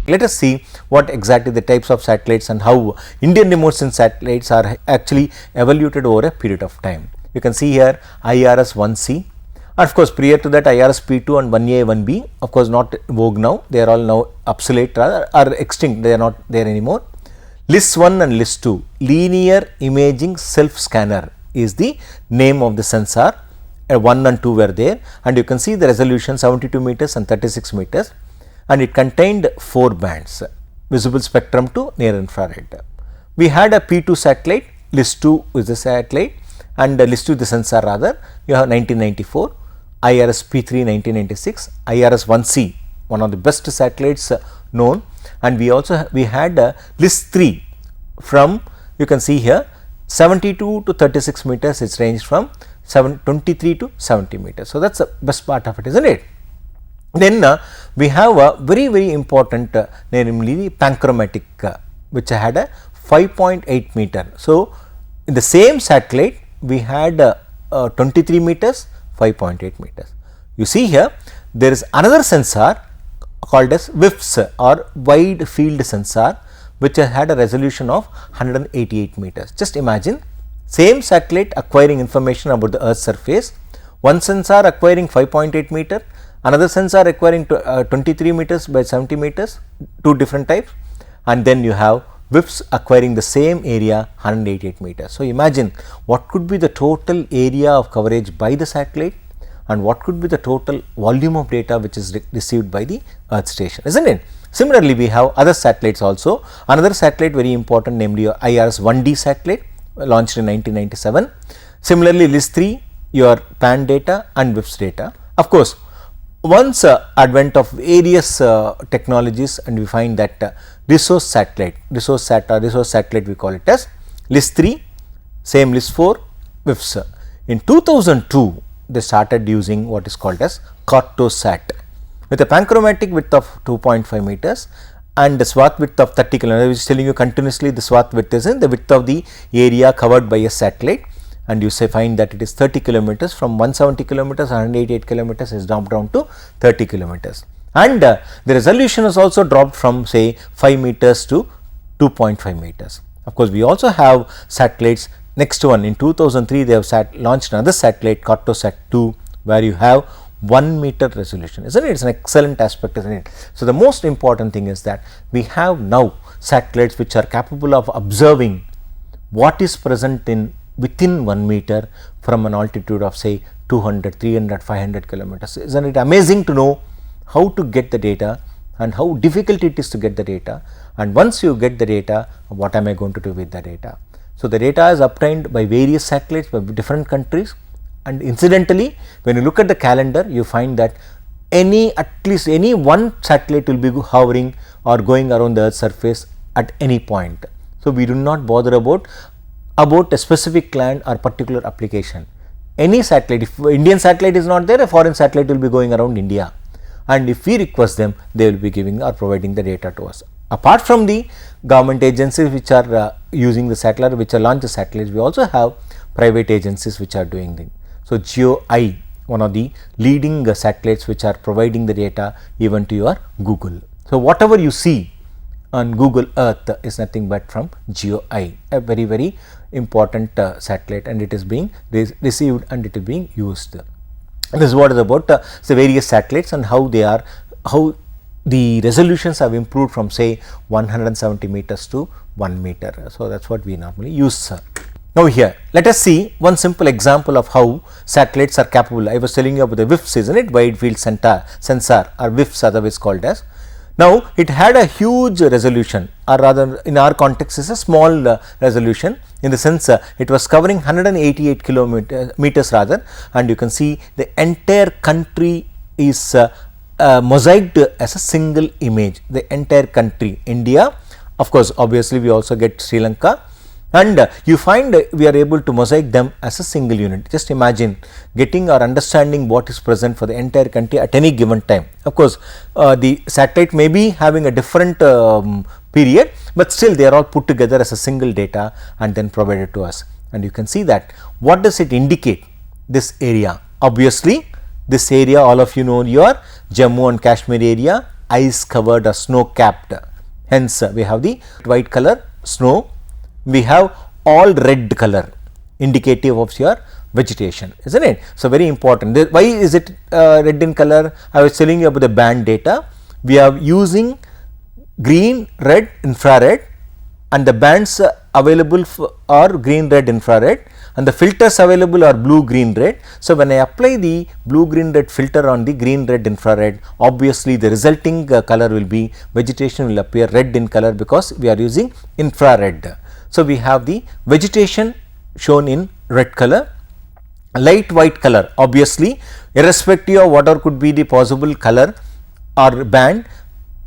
Let us see what exactly the types of satellites and how Indian remote sensing satellites are actually evaluated over a period of time. You can see here IRS-1C, and of course prior to that IRS-P2 and 1A, 1B, of course not vogue now, they are all now obsolete, rather are extinct, they are not there anymore. LIS-1 and LIS-2, linear imaging self scanner is the name of the sensor. 1 and 2 were there, and you can see the resolution 72 meters and 36 meters, and it contained 4 bands, visible spectrum to near infrared. We had a P2 satellite, LIS-2 is the satellite, and LIS-2 is the sensor rather. You have 1994, IRS-P3 1996, IRS-1C, one of the best satellites known, and we had LIS-3 from, you can see here, 72 to 36 meters, it's ranged from 23 to 70 meters. So, that is the best part of it, isn't it? Then we have a very important namely the panchromatic which had a 5.8 meter. So, in the same satellite we had 23 meters, 5.8 meters. You see here there is another sensor called as WIFS or wide field sensor, which had a resolution of 188 meters. Just imagine, same satellite acquiring information about the earth's surface, one sensor acquiring 5.8 meter, another sensor acquiring 23 meters by 70 meters, 2 different types, and then you have WIFS acquiring the same area 188 meters. So, imagine what could be the total area of coverage by the satellite and what could be the total volume of data which is received by the earth station, isn't it? Similarly, we have other satellites also. Another satellite very important, namely IRS-1D satellite, launched in 1997. Similarly, LIS-3, your PAN data and WIFS data. Of course, once advent of various technologies, and we find that resource satellite we call it as LIS-3, same LIS-4, WIFS. In 2002, they started using what is called as Cartosat with a panchromatic width of 2.5 meters and the swath width of 30 kilometers, which is telling you continuously the swath width is in the width of the area covered by a satellite, and you find that it is 30 kilometers. From 170 kilometers, 188 kilometers is dropped down to 30 kilometers, and the resolution is also dropped from say 5 meters to 2.5 meters. Of course, we also have satellites. Next one, in 2003 they have launched another satellite, Cartosat 2, where you have 1 meter resolution, isn't it? It's an excellent aspect, isn't it? So, the most important thing is that we have now satellites which are capable of observing what is present in within 1 meter from an altitude of say 200, 300, 500 kilometers. Isn't it amazing to know how to get the data and how difficult it is to get the data, and once you get the data, what am I going to do with the data? So, the data is obtained by various satellites by different countries, and incidentally when you look at the calendar, you find that at least any one satellite will be hovering or going around the earth's surface at any point. So, we do not bother about a specific land or particular application. Any satellite, if Indian satellite is not there, a foreign satellite will be going around India, and if we request them, they will be giving or providing the data to us. Apart from the government agencies which are using the satellite, which are launched the satellites, we also have private agencies which are doing things. So, GeoEye, one of the leading satellites which are providing the data even to your Google. So, whatever you see on Google Earth is nothing but from GeoEye, a very important satellite, and it is being received and it is being used. This is what is about the various satellites and how the resolutions have improved from say 170 meters to 1 meter. So, that is what we normally use. Now, here let us see one simple example of how satellites are capable. I was telling you about the WIFS, isn't it, wide field sensor or WIFS otherwise called as. Now, it had a huge resolution, or rather in our context is a small resolution, in the sense it was covering 188 meters rather, and you can see the entire country is mosaiced as a single image, the entire country, India, of course, obviously we also get Sri Lanka, and you find we are able to mosaic them as a single unit. Just imagine getting or understanding what is present for the entire country at any given time. Of course, the satellite may be having a different period, but still they are all put together as a single data and then provided to us. And you can see that what does it indicate? This area, obviously this area all of you know your Jammu and Kashmir area, ice covered or snow capped. Hence, we have the white color snow, we have all red color indicative of your vegetation, isn't it? So, very important. Why is it red in color? I was telling you about the band data. We are using green, red, infrared, and the bands available are green, red, infrared, and the filters available are blue, green, red. So, when I apply the blue, green, red filter on the green, red, infrared, obviously the resulting color will be, vegetation will appear red in color because we are using infrared. So, we have the vegetation shown in red color, light white color, obviously irrespective of whatever could be the possible color or band.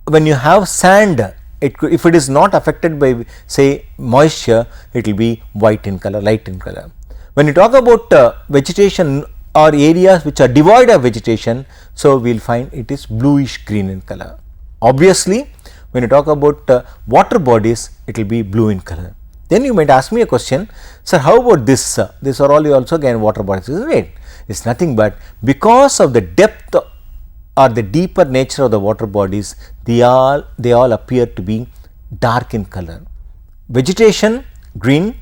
When you have sand, if it is not affected by say moisture, it will be white in color, light in color. When you talk about vegetation or areas which are devoid of vegetation, so we will find it is bluish green in color. Obviously, when you talk about water bodies, it will be blue in color. Then you might ask me a question, sir, how about this? These are all you also again water bodies, isn't it? It's nothing but because of the depth or the deeper nature of the water bodies, they all appear to be dark in color. Vegetation green,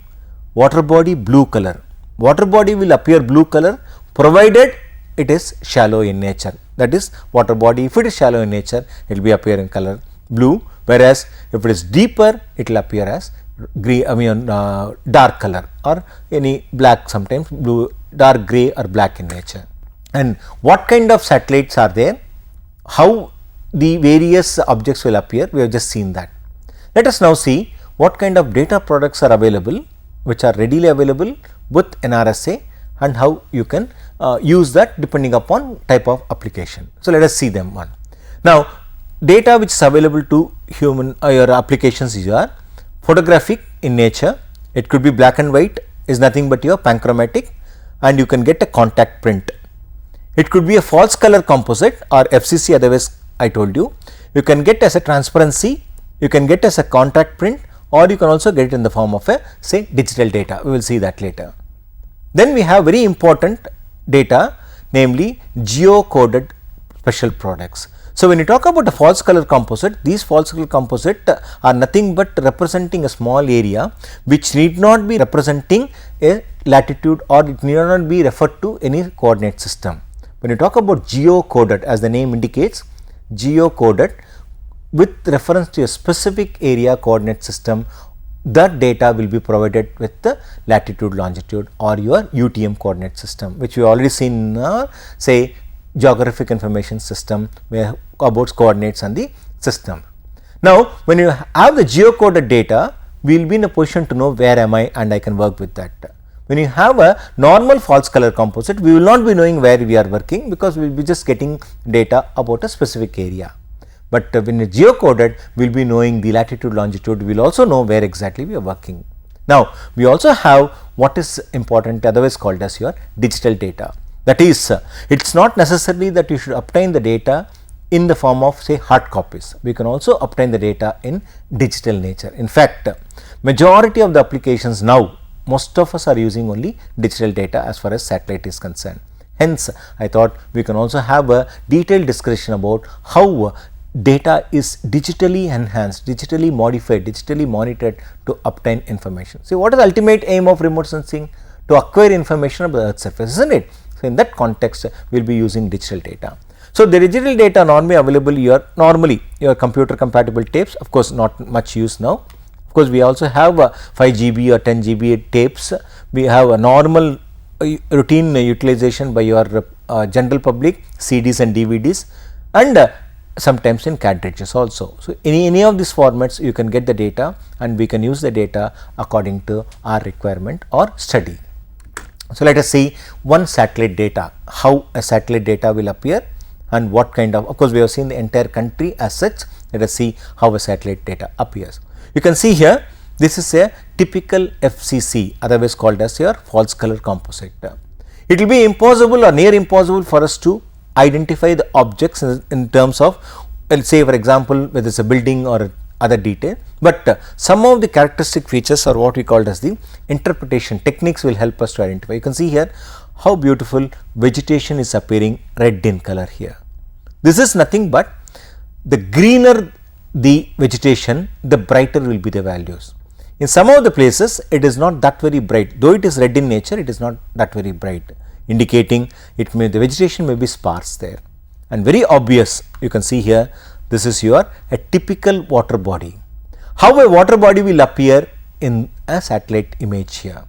water body blue color. Water body will appear blue color provided it is shallow in nature. That is, water body, if it is shallow in nature, it will be appear in color blue, whereas if it is deeper, it will appear as grey, dark color or any black, sometimes blue, dark grey or black in nature. And what kind of satellites are there? How the various objects will appear? We have just seen that. Let us now see what kind of data products are available, which are readily available with NRSA, and how you can use that depending upon type of application. So, let us see them one. Now, data which is available to human your applications is your photographic in nature. It could be black and white, is nothing but your panchromatic, and you can get a contact print. It could be a false color composite or FCC, otherwise I told you. You can get as a transparency, you can get as a contact print, or you can also get it in the form of a say digital data. We will see that later. Then we have very important data, namely geocoded special products. So, when you talk about a false color composite, these false color composite are nothing but representing a small area which need not be representing a latitude, or it need not be referred to any coordinate system. When you talk about geocoded, as the name indicates, geocoded with reference to a specific area coordinate system, that data will be provided with the latitude, longitude, or your UTM coordinate system, which we already seen in say geographic information system, where about coordinates and the system. Now, when you have the geocoded data, we will be in a position to know where am I, and I can work with that. When you have a normal false color composite, we will not be knowing where we are working, because we will be just getting data about a specific area. But when it is geocoded, we will be knowing the latitude, longitude, we will also know where exactly we are working. Now, we also have what is important, otherwise called as your digital data. That is, it is not necessarily that you should obtain the data in the form of say hard copies. We can also obtain the data in digital nature. In fact, majority of the applications now, most of us are using only digital data as far as satellite is concerned. Hence, I thought we can also have a detailed discussion about how data is digitally enhanced, digitally modified, digitally monitored to obtain information. See, what is the ultimate aim of remote sensing? To acquire information about the earth's surface, isn't it? So, in that context, we will be using digital data. So, the digital data normally available normally your computer compatible tapes, of course, not much use now. Of course, we also have 5 GB or 10 GB tapes. We have a normal routine utilization by your general public, CDs and DVDs, and sometimes in cartridges also. So, any of these formats you can get the data, and we can use the data according to our requirement or study. So, let us see one satellite data, how a satellite data will appear, and what kind of course, we have seen the entire country as such. Let us see how a satellite data appears. You can see here, this is a typical FCC, otherwise called as your false color composite. It will be impossible or near impossible for us to identify the objects in terms of, let us say for example, whether it is a building or other detail, but some of the characteristic features are what we called as the interpretation techniques will help us to identify. You can see here how beautiful vegetation is appearing red in color here. This is nothing but the greener the vegetation, the brighter will be the values. In some of the places it is not that very bright, though it is red in nature, it is not that very bright, indicating it may, the vegetation may be sparse there, and very obvious. You can see here, this is your a typical water body. How a water body will appear in a satellite image here,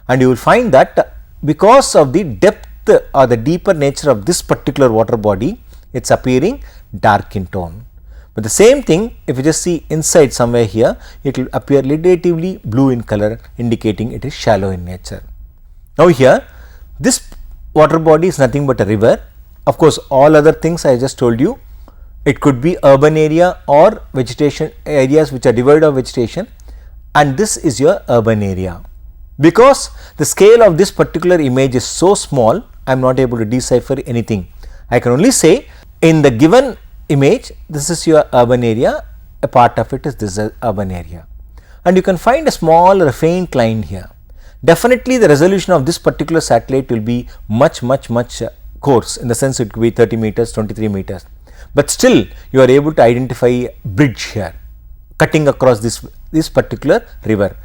and you will find that because of the depth or the deeper nature of this particular water body, it is appearing dark in tone. But the same thing, if you just see inside somewhere here, it will appear relatively blue in color, indicating it is shallow in nature. Now here, this water body is nothing but a river. Of course, all other things I just told you, it could be urban area or vegetation areas which are devoid of vegetation, and this is your urban area. Because the scale of this particular image is so small, I am not able to decipher anything. I can only say in the given image, this is your urban area, a part of it is this urban area, and you can find a small or a faint line here. Definitely the resolution of this particular satellite will be much coarse, in the sense it could be 30 meters, 23 meters, but still you are able to identify a bridge here cutting across this particular river.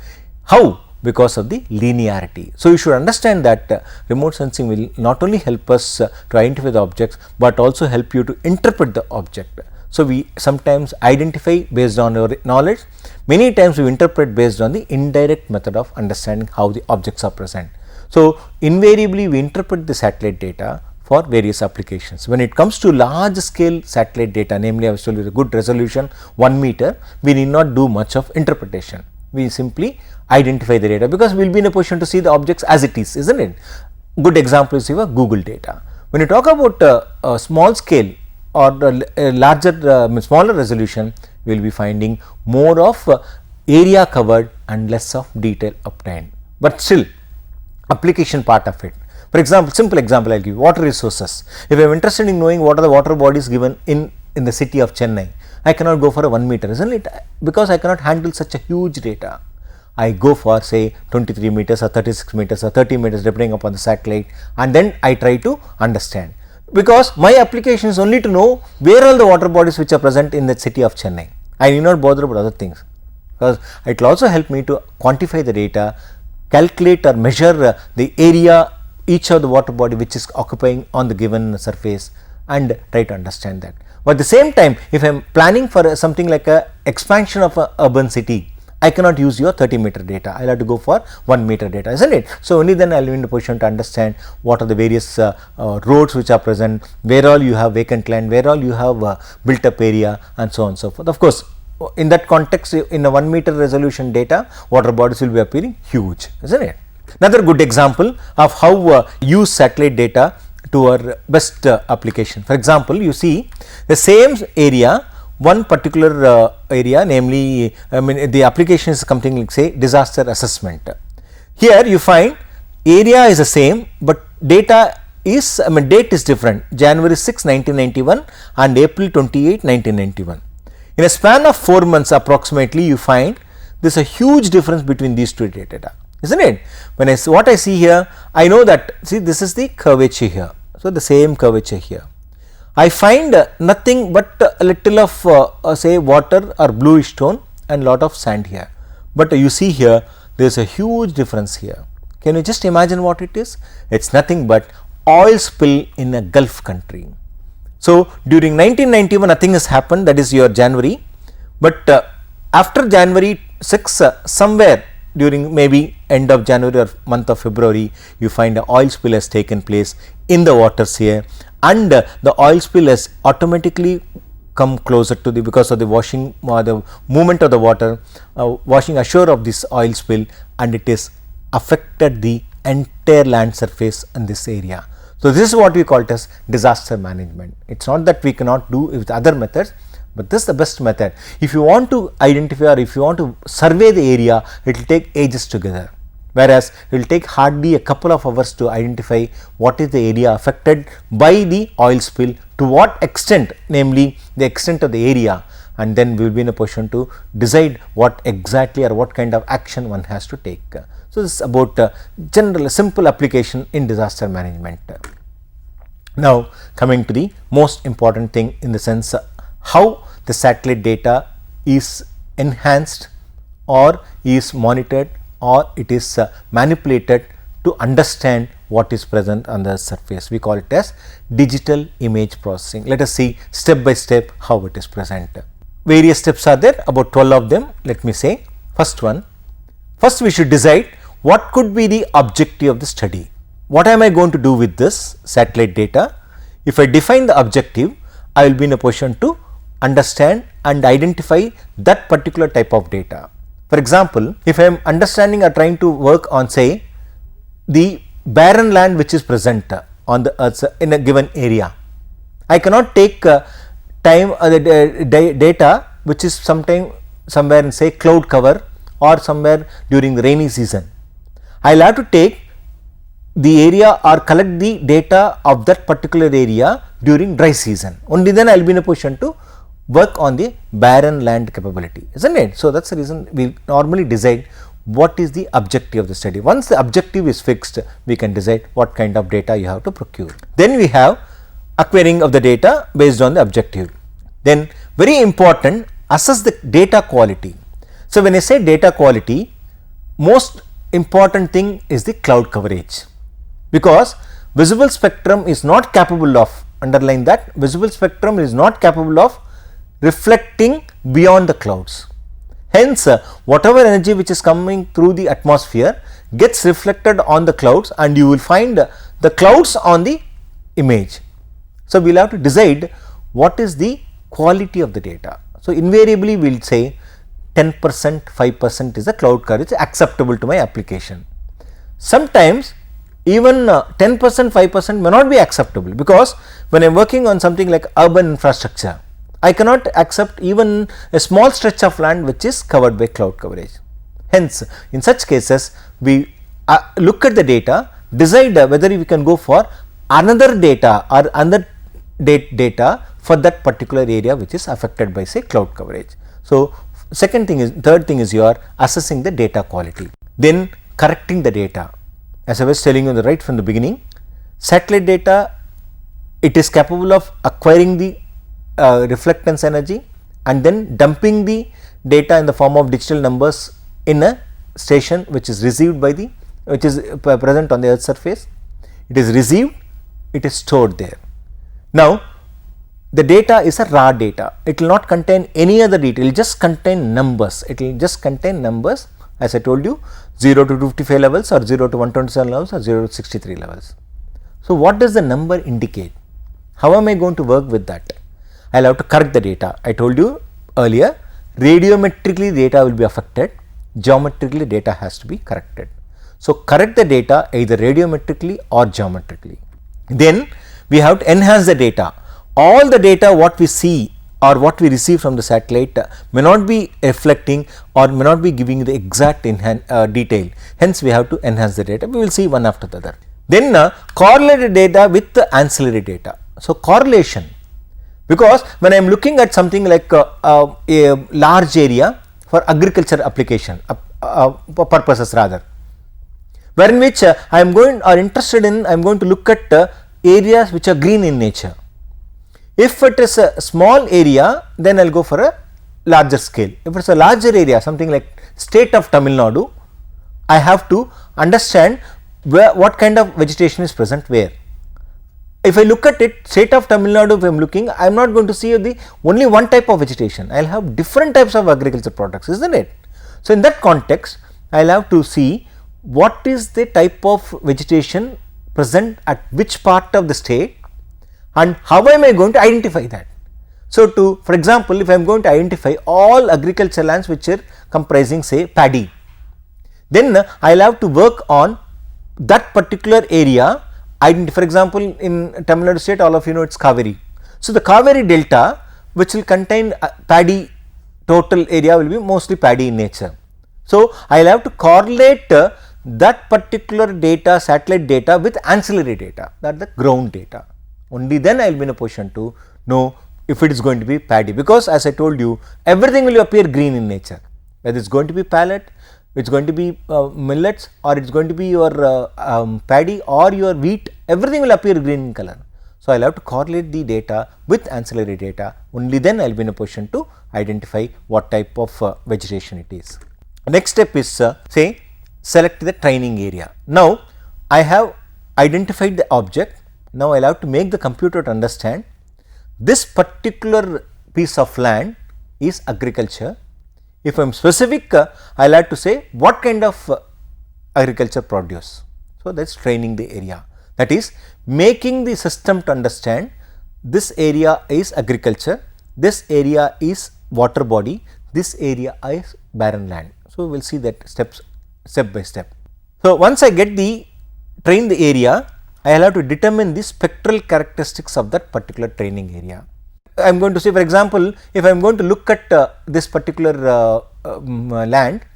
How? Because of the linearity. So you should understand that remote sensing will not only help us to identify the objects, but also help you to interpret the object. So we sometimes identify based on your knowledge, many times we interpret based on the indirect method of understanding how the objects are present. So invariably we interpret the satellite data for various applications. When it comes to large scale satellite data, namely I was told with a good resolution 1 meter, we need not do much of interpretation. We simply identify the data, because we will be in a position to see the objects as it is, isn't it? Good example is your Google data. When you talk about a small scale or a larger, smaller resolution, we will be finding more of area covered and less of detail obtained, but still application part of it. For example, simple example I will give, water resources. If I am interested in knowing what are the water bodies given in the city of Chennai, I cannot go for a 1 meter, isn't it? Because I cannot handle such a huge data. I go for say 23 meters or 36 meters or 30 meters depending upon the satellite, and then I try to understand, because my application is only to know where are the water bodies which are present in the city of Chennai. I need not bother about other things, because it will also help me to quantify the data, calculate or measure the area each of the water body which is occupying on the given surface, and try to understand that. But at the same time, if I am planning for something like a expansion of a urban city, I cannot use your 30 meter data, I will have to go for 1 meter data, isn't it? So only then I will be in a position to understand what are the various roads which are present, where all you have vacant land, where all you have built up area, and so on and so forth. Of course, in that context, in a 1 meter resolution data, water bodies will be appearing huge, isn't it? Another good example of how use satellite data to our best application. For example, you see the same area, one particular area, namely the application is something like say disaster assessment. Here you find area is the same, but data is date is different, January 6, 1991 and April 28, 1991. In a span of 4 months approximately, you find there is a huge difference between these two data, isn't it? When what I see here, I know that, see, this is the curvature here. So the same curvature here. I find nothing but a little of say water or bluish tone and lot of sand here. But you see here, there is a huge difference here. Can you just imagine what it is? It is nothing but oil spill in a Gulf country. So during 1991 nothing has happened, that is your January, but after January 6, somewhere during maybe end of January or month of February, you find an oil spill has taken place in the waters here, and the oil spill has automatically come closer to the, because of the washing, the movement of the water washing ashore of this oil spill, and it is affected the entire land surface in this area. So this is what we call it as disaster management. It is not that we cannot do with other methods, but this is the best method. If you want to identify or if you want to survey the area, it will take ages together, whereas it will take hardly a couple of hours to identify what is the area affected by the oil spill, to what extent, namely the extent of the area, and then we will be in a position to decide what exactly or what kind of action one has to take. So this is about general simple application in disaster management. Now coming to the most important thing in the sense how the satellite data is enhanced or is monitored or it is manipulated to understand what is present on the surface. We call it as digital image processing. Let us see step by step how it is present. Various steps are there, about 12 of them. Let me say, first we should decide what could be the objective of the study. What am I going to do with this satellite data? If I define the objective, I will be in a position to understand and identify that particular type of data. For example, if I am understanding or trying to work on, say, the barren land which is present on the earth in a given area, I cannot take data which is somewhere in, say, cloud cover or somewhere during the rainy season. I will have to take the area or collect the data of that particular area during dry season. Only then I will be in a position to work on the barren land capability, isn't it? So that is the reason we normally decide what is the objective of the study. Once the objective is fixed, we can decide what kind of data you have to procure. Then we have acquiring of the data based on the objective. Then very important, assess the data quality. So when I say data quality, most important thing is the cloud coverage, because visible spectrum is not capable of, underline that, visible spectrum is not capable of reflecting beyond the clouds. Hence, whatever energy which is coming through the atmosphere gets reflected on the clouds and you will find the clouds on the image. So we will have to decide what is the quality of the data. So invariably we will say 10%, 5% is the cloud coverage acceptable to my application. Sometimes even 10%, 5% may not be acceptable, because when I am working on something like urban infrastructure, I cannot accept even a small stretch of land which is covered by cloud coverage. Hence, in such cases, we look at the data, decide whether we can go for another data or another data for that particular area which is affected by, say, cloud coverage. So third thing is you are assessing the data quality. Then correcting the data. As I was telling you right from the beginning, satellite data, it is capable of acquiring the reflectance energy and then dumping the data in the form of digital numbers in a station which is received by which is present on the earth's surface. It is received, it is stored there. Now the data is a raw data, it will not contain any other data, it will just contain numbers, as I told you, 0 to 255 levels or 0 to 127 levels or 0 to 63 levels. So what does the number indicate? How am I going to work with that? I will have to correct the data. I told you earlier, radiometrically data will be affected, geometrically data has to be corrected. So correct the data either radiometrically or geometrically. Then we have to enhance the data. All the data what we see or what we receive from the satellite may not be reflecting or may not be giving the exact detail. Hence we have to enhance the data. We will see one after the other. Then correlate the data with the ancillary data. So correlation, because when I am looking at something like a large area for agriculture application purposes rather, wherein which I am going to look at areas which are green in nature. If it is a small area, then I will go for a larger scale. If it is a larger area, something like state of Tamil Nadu, I have to understand what kind of vegetation is present where. If I look at it, state of Tamil Nadu, if I am looking, I am not going to see only one type of vegetation. I will have different types of agriculture products, isn't it? So in that context, I will have to see what is the type of vegetation present at which part of the state and how am I going to identify that. So for example, if I am going to identify all agriculture lands which are comprising, say, paddy, then I will have to work on that particular area. For example, in Tamil Nadu state, all of you know, it's Kaveri. So the Kaveri delta, which will contain paddy, total area will be mostly paddy in nature. So I will have to correlate that particular data, satellite data, with ancillary data, that is the ground data. Only then I will be in a position to know if it is going to be paddy, because as I told you, everything will appear green in nature, whether it is going to be pallet, it is going to be millets, or it is going to be your paddy or your wheat, everything will appear green in color. So, I will have to correlate the data with ancillary data, only then I will be in a position to identify what type of vegetation it is. Next step is say select the training area. Now, I have identified the object, now I will have to make the computer to understand this particular piece of land is agriculture. If I am specific, I will have to say what kind of agriculture produce. So, that is training the area, that is making the system to understand this area is agriculture, this area is water body, this area is barren land. So, we will see that step by step. So, once I get the train the area, I will have to determine the spectral characteristics of that particular training area. I am going to say, for example, if I am going to look at this particular land,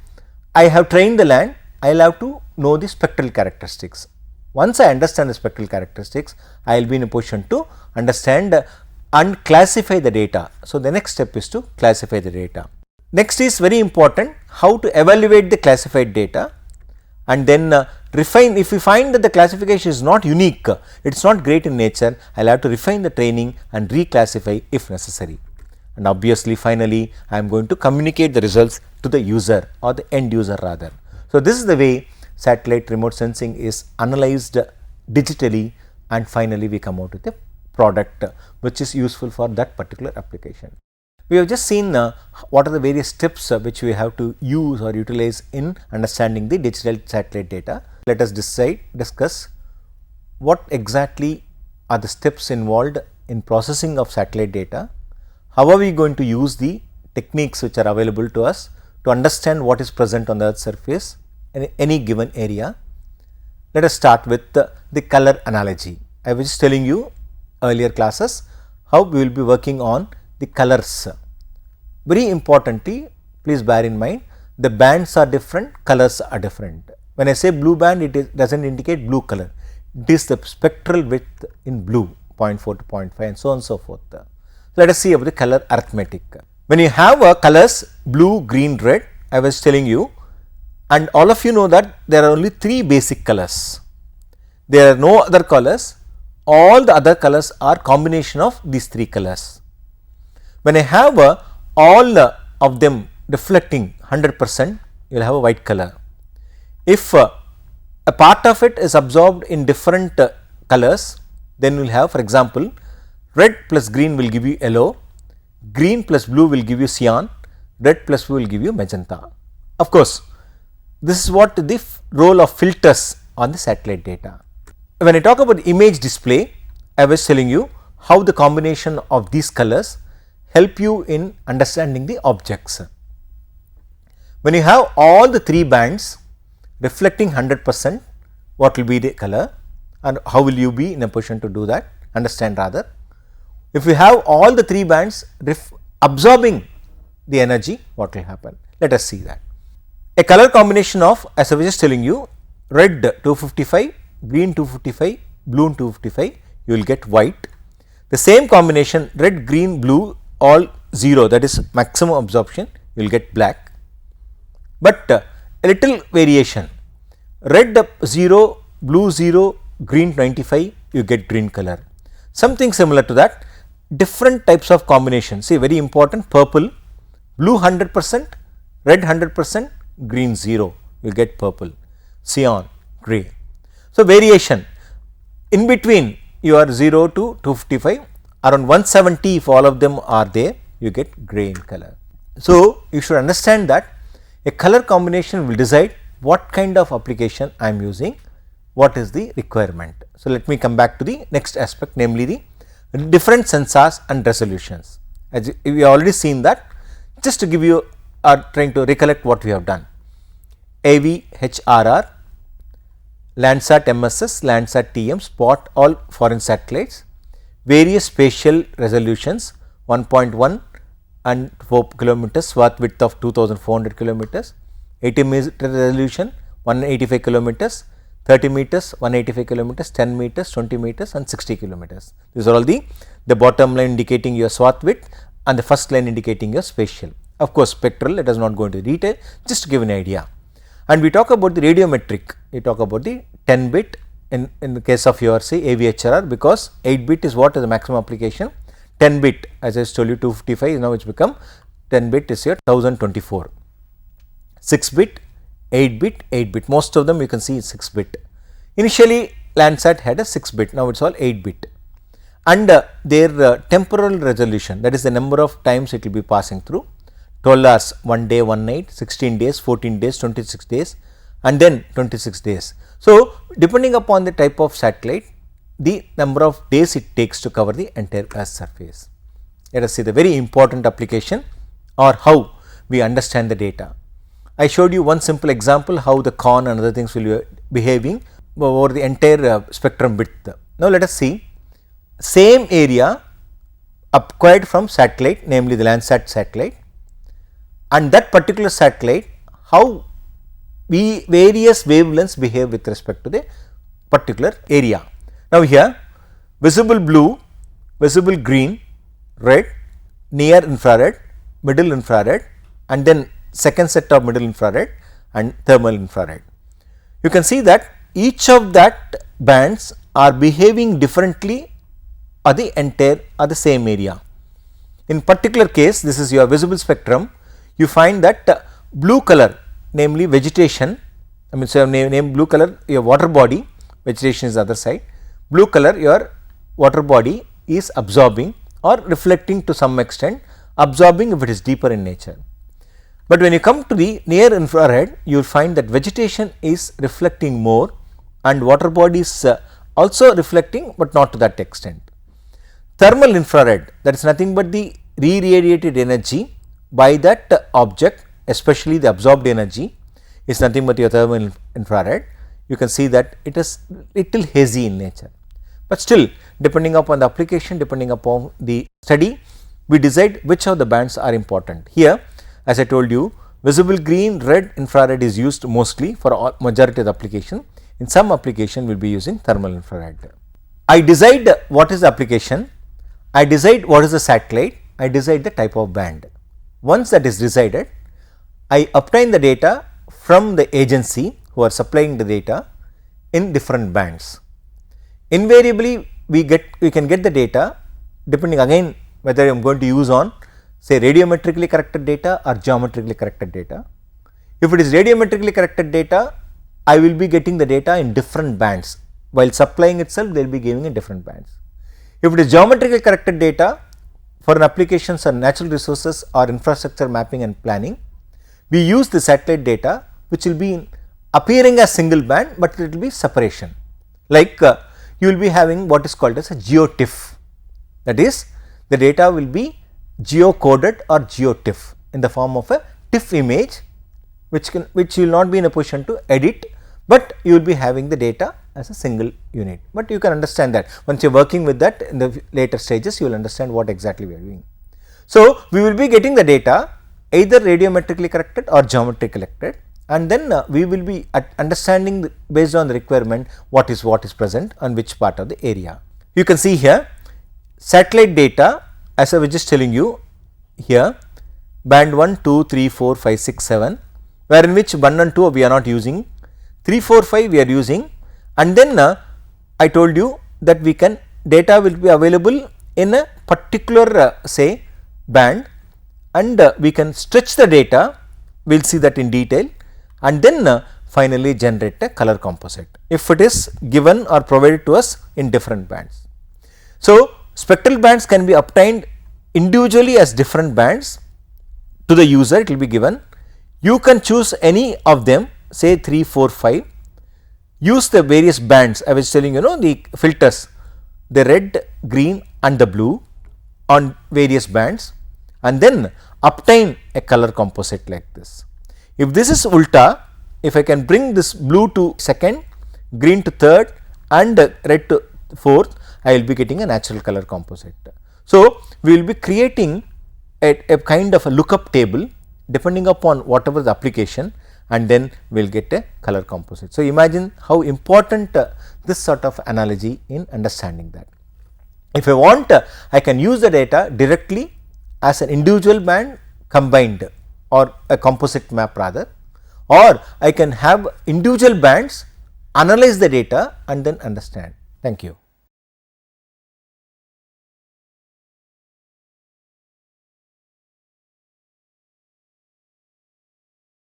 I have trained the land, I will have to know the spectral characteristics. Once I understand the spectral characteristics, I will be in a position to understand and classify the data. So, the next step is to classify the data. Next is very important, how to evaluate the classified data and then refine. If we find that the classification is not unique, it is not great in nature, I will have to refine the training and reclassify if necessary. And obviously, finally, I am going to communicate the results to the user or the end user rather. So, this is the way satellite remote sensing is analyzed digitally, and finally, we come out with a product which is useful for that particular application. We have just seen what are the various steps which we have to use or utilize in understanding the digital satellite data. Let us discuss what exactly are the steps involved in processing of satellite data, how are we going to use the techniques which are available to us to understand what is present on the earth's surface in any given area. Let us start with the color analogy. I was just telling you earlier classes how we will be working on the colors. Very importantly, please bear in mind, the bands are different, colors are different. When I say blue band, it does not indicate blue color, it is the spectral width in blue, 0.4 to 0.5 and so on and so forth. Let us see about the color arithmetic. When you have colors blue, green, red, I was telling you, and all of you know that there are only 3 basic colors. There are no other colors, all the other colors are combination of these 3 colors. When I have all of them reflecting 100%, you will have a white color. If a part of it is absorbed in different colors, then we will have, for example, red plus green will give you yellow, green plus blue will give you cyan, red plus blue will give you magenta. Of course, this is what the role of filters on the satellite data. When I talk about image display, I was telling you how the combination of these colors help you in understanding the objects. When you have all the 3 bands reflecting 100%, what will be the color and how will you be in a position to do that, understand rather. If you have all the 3 bands absorbing the energy, what will happen? Let us see that. A color combination of, as I was just telling you, red 255, green 255, blue 255, you will get white. The same combination red, green, blue all 0, that is maximum absorption, you will get black. But a little variation, red 0, blue 0, green 25, you get green color. Something similar to that, different types of combinations. See, very important, purple, blue 100%, red 100%, green 0, you get purple, cyan, grey. So, variation in between you are 0 to 255, around 170 if all of them are there, you get grey in color. So, you should understand that a color combination will decide what kind of application I am using, what is the requirement. So, let me come back to the next aspect, namely the different sensors and resolutions. As we have already seen that, just to give you are trying to recollect what we have done. AVHRR, Landsat MSS, Landsat TM, spot all foreign satellites, various spatial resolutions 1.1 and 4 kilometers, swath width of 2400 kilometers, 80 meter resolution 185 kilometers, 30 meters 185 kilometers, 10 meters, 20 meters and 60 kilometers. These are all the bottom line indicating your swath width and the first line indicating your spatial. Of course, spectral, let us not go into detail, just to give an idea. And we talk about the radiometric, we talk about the 10 bit in the case of your say AVHRR, because 8 bit is what is the maximum application, 10 bit as I told you 255 now it's become 10 bit is your 1024, 6 bit, 8 bit, 8 bit, most of them you can see 6 bit. Initially Landsat had a 6 bit, now it is all 8 bit, and their temporal resolution, that is the number of times it will be passing through, 12 hours, 1 day, 1 night, 16 days, 14 days, 26 days and then 26 days. So, depending upon the type of satellite, the number of days it takes to cover the entire Earth's surface. Let us see the very important application or how we understand the data. I showed you one simple example how the CON and other things will be behaving over the entire spectrum width. Now, let us see same area acquired from satellite, namely the Landsat satellite, and that particular satellite, how various wavelengths behave with respect to the particular area. Now, here visible blue, visible green, red, near infrared, middle infrared and then second set of middle infrared and thermal infrared. You can see that each of that bands are behaving differently or the entire or the same area. In particular case, this is your visible spectrum, you find that blue color, namely vegetation, I mean so name blue color your water body, vegetation is the other side, blue color your water body is absorbing or reflecting to some extent, absorbing if it is deeper in nature. But when you come to the near infrared, you will find that vegetation is reflecting more and water body is also reflecting, but not to that extent. Thermal infrared, that is nothing but the re-radiated energy by that object, especially the absorbed energy is nothing but your thermal infrared. You can see that it is little hazy in nature, but still depending upon the application, depending upon the study, we decide which of the bands are important. Here as I told you, visible green, red, infrared is used mostly for all majority of the application. In some application we will be using thermal infrared. I decide what is the application, I decide what is the satellite, I decide the type of band. Once that is decided, I obtain the data from the agency who are supplying the data in different bands. Invariably we can get the data depending again whether I am going to use on say radiometrically corrected data or geometrically corrected data. If it is radiometrically corrected data, I will be getting the data in different bands, while supplying itself they will be giving in different bands. If it is geometrically corrected data for an applications on natural resources or infrastructure mapping and planning, we use the satellite data which will be appearing as single band, but it will be separation, like you will be having what is called as a GeoTIFF, that is the data will be geocoded or GeoTIFF in the form of a TIFF image which you will not be in a position to edit, but you will be having the data as a single unit. But you can understand that once you are working with that in the later stages, you will understand what exactly we are doing. So, we will be getting the data either radiometrically corrected or geometrically corrected, and then we will be understanding based on the requirement what is present on which part of the area. You can see here satellite data, as I was just telling you here, band 1, 2, 3, 4, 5, 6, 7, where in which 1 and 2 we are not using, 3, 4, 5 we are using, and then I told you that we can data will be available in a particular say band, and we can stretch the data, we will see that in detail, and then finally generate a color composite if it is given or provided to us in different bands. So, spectral bands can be obtained individually as different bands to the user, it will be given. You can choose any of them, say 3, 4, 5, use the various bands. I was telling the filters, the red, green and the blue on various bands, and then obtain a color composite like this. If this is ulta, if I can bring this blue to second, green to third and red to fourth, I will be getting a natural color composite. So, we will be creating a kind of a lookup table depending upon whatever the application, and then we will get a color composite. So, imagine how important this sort of analogy in understanding that. If I want, I can use the data directly as an individual band combined or a composite map rather, or I can have individual bands analyze the data and then understand. Thank you.